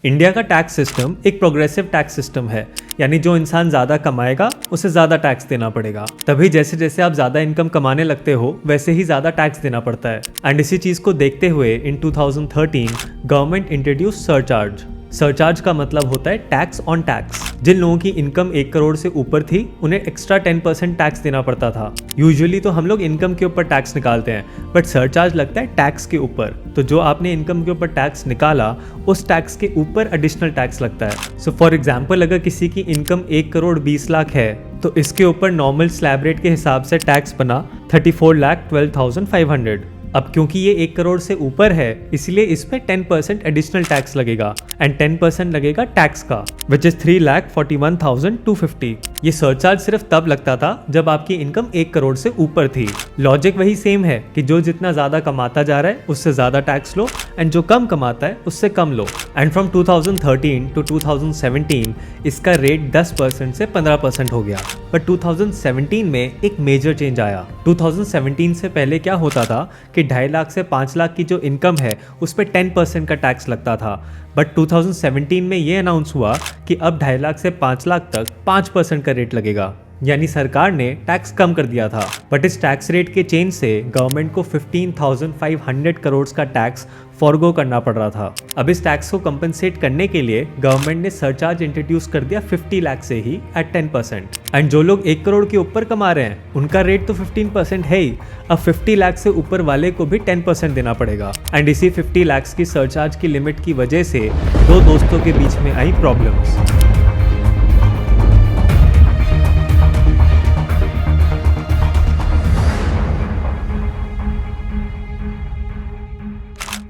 India का tax system एक progressive tax system है, यानी जो इंसान ज़्यादा कमाएगा उसे ज़्यादा टैक्स देना पड़ेगा। तभी जैसे जैसे आप ज़्यादा इनकम कमाने लगते हो वैसे ही ज़्यादा टैक्स देना पड़ता है। एंड इसी चीज़ को देखते हुए इन 2013 गवर्नमेंट इंट्रोड्यूस सरचार्ज। सरचार्ज का मतलब होता है टैक्स ऑन टैक्स। जिन लोगों की इनकम 1 करोड़ से ऊपर थी उन्हें एक्स्ट्रा 10% टैक्स देना पड़ता था। यूजुअली तो हम लोग इनकम के ऊपर टैक्स निकालते हैं, बट सरचार्ज लगता है टैक्स के ऊपर। तो जो आपने इनकम के ऊपर टैक्स निकाला उस टैक्स के ऊपर एडिशनल टैक्स लगता है। सो फॉर एग्जाम्पल, अगर किसी की इनकम 1 करोड़ 20 लाख है तो इसके ऊपर नॉर्मल स्लैब रेट के हिसाब से टैक्स बना 34,12,500। अब क्योंकि ये 1 करोड़ से ऊपर है इसलिए इस पे 10% एडिशनल टैक्स लगेगा एंड 10% लगेगा टैक्स का, विच इज 3,41,250। ये सरचार्ज सिर्फ तब लगता था जब आपकी इनकम 1 करोड़ से ऊपर थी। लॉजिक वही सेम है कि जो जितना ज्यादा कमाता जा रहा है उससे ज्यादा टैक्स लो एंड जो कम कमाता है उससे कम लो। एंड फ्रॉम 2013 टू 2017 इसका रेट 10% से 15% हो गया। बट 2017 में एक मेजर चेंज आया। 2017 से पहले क्या होता था कि 2.5 लाख से 5 लाख की जो इनकम है उस पर 10% का टैक्स लगता था। बट 2017 में ये अनाउंस हुआ कि अब 2.5 लाख से 5 लाख तक 5% का रेट लगेगा, यानी सरकार ने टैक्स कम कर दिया था। बट इस टैक्स रेट के चेंज से गवर्नमेंट को 15,500 करोड़ का टैक्स फॉरगो करना पड़ रहा था। अब इस टैक्स को कंपनसेट करने के लिए गवर्नमेंट ने सरचार्ज इंट्रोड्यूस कर दिया 50 लाख से ही एट 10%। एंड जो लोग 1 करोड़ के ऊपर कमा रहे हैं उनका रेट तो 15% है ही, अब 50 लाख से ऊपर वाले को भी 10% देना पड़ेगा। एंड इसी 50 लाख की सरचार्ज की लिमिट की वजह से 2 दोस्तों के बीच में आई प्रॉब्लम्स।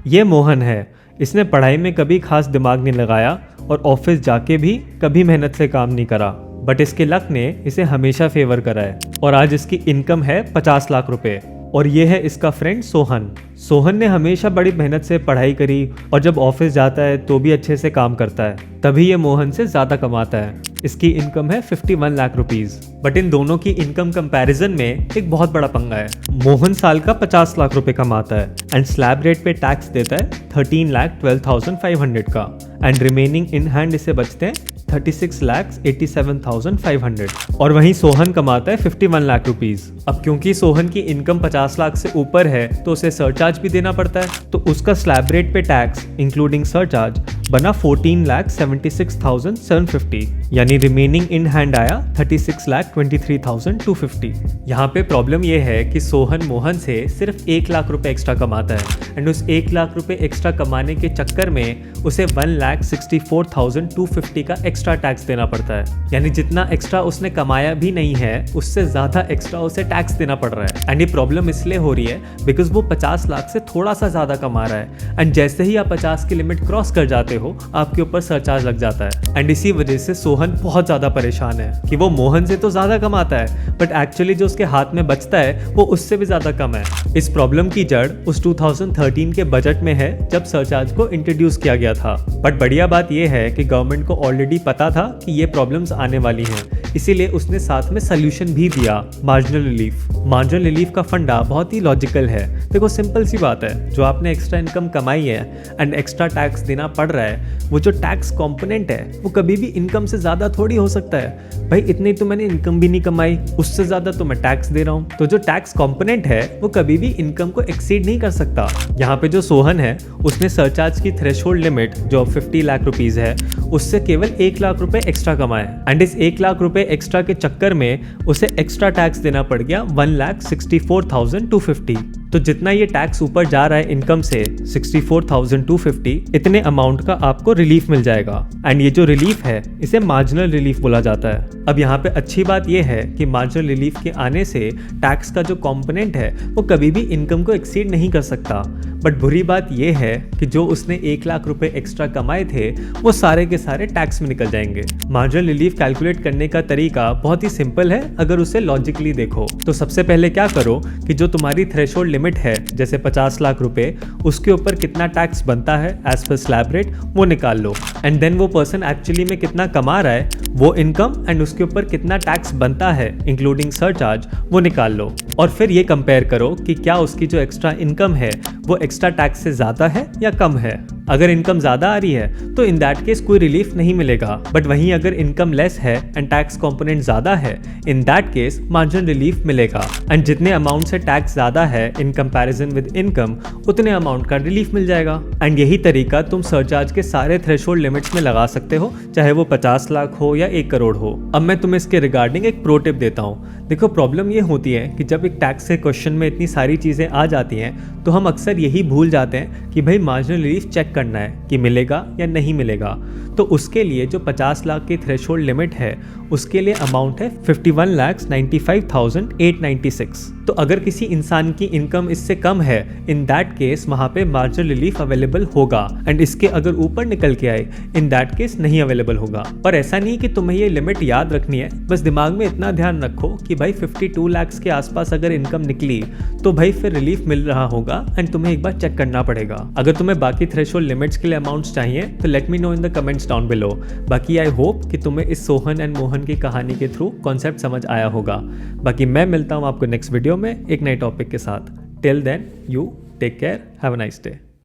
ये मोहन है। इसने पढ़ाई में कभी खास दिमाग नहीं लगाया और ऑफिस जाके भी कभी मेहनत से काम नहीं करा, बट इसके लक ने इसे हमेशा फेवर करा है। और आज इसकी इनकम है 50 लाख रुपए। और ये है इसका फ्रेंड सोहन। सोहन ने हमेशा बड़ी मेहनत से पढ़ाई करी और जब ऑफिस जाता है तो भी अच्छे से काम करता है, तभी ये मोहन से ज्यादा कमाता है। इसकी इनकम है 51 लाख रुपीज। बट इन दोनों की इनकम कंपैरिजन में एक बहुत बड़ा पंगा है। मोहन साल का 50 लाख रुपए कमाता है एंड स्लैब रेट पे टैक्स देता है 13,12,500 का एंड रिमेनिंग इन हैंड इसे बचते हैं 36,87,500। और वहीं सोहन कमाता है 51 लाख रुपीज। अब क्योंकि सोहन की इनकम 50 लाख से ऊपर है तो उसे सरचार्ज भी देना पड़ता है, तो उसका स्लैब रेट पे टैक्स इंक्लूडिंग सरचार्ज बना 14,76,750, यानी रिमेनिंग इन हैंड आया 36,23,250। यहाँ पे प्रॉब्लम ये है कि सोहन मोहन से सिर्फ 1 लाख रुपए एक्स्ट्रा कमाता है एंड उस 1 लाख रुपए एक्स्ट्रा कमाने के चक्कर में उसे 1,64,250 का एक्स्ट्रा टैक्स देना पड़ता है। यानी जितना एक्स्ट्रा उसने कमाया भी नहीं है उससे ज्यादा एक्स्ट्रा उसे टैक्स देना पड़ रहा है। एंड ये प्रॉब्लम इसलिए हो रही है बिकॉज वो 50 लाख से थोड़ा सा ज्यादा कमा रहा है एंड जैसे ही आप 50 की लिमिट क्रॉस कर जाते हो आपके ऊपर सरचार्ज लग जाता है। एंड इसी वजह से सोहन बहुत ज्यादा परेशान है कि वो मोहन से तो ज्यादा कमाता है बट एक्चुअली जो उसके हाथ में बचता है वो उससे भी ज्यादा कम है। इस प्रॉब्लम की जड़ उस 2013 के बजट में है जब सरचार्ज को इंट्रोड्यूस किया गया था। बट बढ़िया बात यह है कि गवर्नमेंट को ऑलरेडी पता था कि ये प्रॉब्लम्स आने वाली हैं, इसीलिए उसने साथ में सोल्यूशन भी दिया, मार्जिनल रिलीफ। मार्जिनल रिलीफ का फंडा बहुत ही लॉजिकल है। देखो सिंपल सी बात है, जो आपने एक्स्ट्रा इनकम कमाई है एंड एक्स्ट्रा टैक्स देना पड़ रहा है, वो जो टैक्स कंपोनेंट है वो कभी भी इनकम से ज्यादा थोड़ी हो सकता है। भाई इतनी तो मैंने इनकम भी नहीं कमाई, उससे ज्यादा तो मैं टैक्स दे रहा हूँ। तो जो टैक्स कंपोनेंट है वो कभी भी इनकम को एक्सीड नहीं कर सकता। यहाँ पे जो सोहन है उसने सरचार्ज की थ्रेशोल्ड लिमिट जो 50 लाख रुपीज है उससे केवल 1 लाख रुपए एक्स्ट्रा कमाए एंड इस 1 लाख रुपए एक्स्ट्रा के चक्कर में उसे एक्स्ट्रा टैक्स देना पड़ गया 1,64,250। तो जितना ये टैक्स ऊपर जा रहा है इनकम से 64,250, इतने अमाउंट का आपको रिलीफ मिल जाएगा। एंड ये जो रिलीफ है इसे मार्जिनल रिलीफ बोला जाता है। अब यहाँ पे अच्छी बात ये है कि मार्जिनल रिलीफ के आने से टैक्स का जो कंपोनेंट है वो कभी भी इनकम को एक्सीड नहीं कर सकता। बट बुरी बात यह है कि जो उसने 1 लाख रुपए एक्स्ट्रा कमाए थे वो सारे के सारे टैक्स में निकल जाएंगे। मार्जिनल रिलीफ कैलकुलेट करने का तरीका बहुत ही सिंपल है अगर उसे लॉजिकली देखो। तो सबसे पहले क्या करो कि जो तुम्हारी थ्रेशोल्ड लिमिट है जैसे 50 लाख रुपए, उसके ऊपर कितना टैक्स बनता है एज पर स्लैब रेट वो निकाल लो एंड देन वो पर्सन एक्चुअली में कितना कमा रहा है वो इनकम एंड उसके ऊपर कितना टैक्स बनता है इंक्लूडिंग सरचार्ज वो निकाल लो। और फिर ये कंपेयर करो कि क्या उसकी जो एक्स्ट्रा इनकम है वो एक्स्ट्रा टैक्स से ज्यादा है या कम है। अगर इनकम ज्यादा आ रही है तो इन दैट केस कोई रिलीफ नहीं मिलेगा, बट वहीं अगर इनकम लेस है एंड टैक्स कंपोनेंट ज्यादा है, in that case marginal relief मिलेगा। एंड जितने अमाउंट से टैक्स ज्यादा है इन कंपैरिजन विद इनकम, उतने अमाउंट का रिलीफ मिल जाएगा। एंड यही तरीका तुम सरचार्ज के सारे थ्रेशोल्ड लिमिट्स में लगा सकते हो, चाहे वो 50 लाख हो या 1 करोड़ हो। अब मैं तुम्हें इसके रिगार्डिंग एक प्रो टिप देता हूँ। देखो, प्रॉब्लम ये होती है कि जब एक टैक्स के क्वेश्चन में इतनी सारी चीजें आ जाती हैं तो हम अक्सर यही भूल जाते हैं कि भाई मार्जिनल रिलीफ चेक करना है कि मिलेगा या नहीं मिलेगा। तो उसके लिए जो 50 लाख की थ्रेशोल्ड लिमिट है उसके लिए अमाउंट है 51,95,896। तो अगर किसी इंसान की इनकम इससे कम है, इन दैट केस वहां पे मार्जिनल रिलीफ अवेलेबल होगा। एंड इसके अगर ऊपर निकल के आए, इन दैट केस नहीं अवेलेबल होगा। पर ऐसा नहीं कि तुम्हें ये लिमिट याद रखनी है, बस दिमाग में इतना ध्यान रखो कि भाई 52 लाख के आसपास अगर इनकम निकली तो भाई फिर रिलीफ मिल रहा होगा एंड तुम्हें एक बार चेक करना पड़ेगा। अगर तुम्हें बाकी थ्रेशोल्ड लिमिट्स के लिए अमाउंट्स चाहिए तो let me know in the comments down below. बाकी आई होप कि तुम्हें इस सोहन एंड मोहन की कहानी के थ्रू कॉन्सेप्ट समझ आया होगा। बाकी मैं मिलता हूँ आपको नेक्स्ट वीडियो में एक नए टॉपिक के साथ। Till then you take care, have a nice day.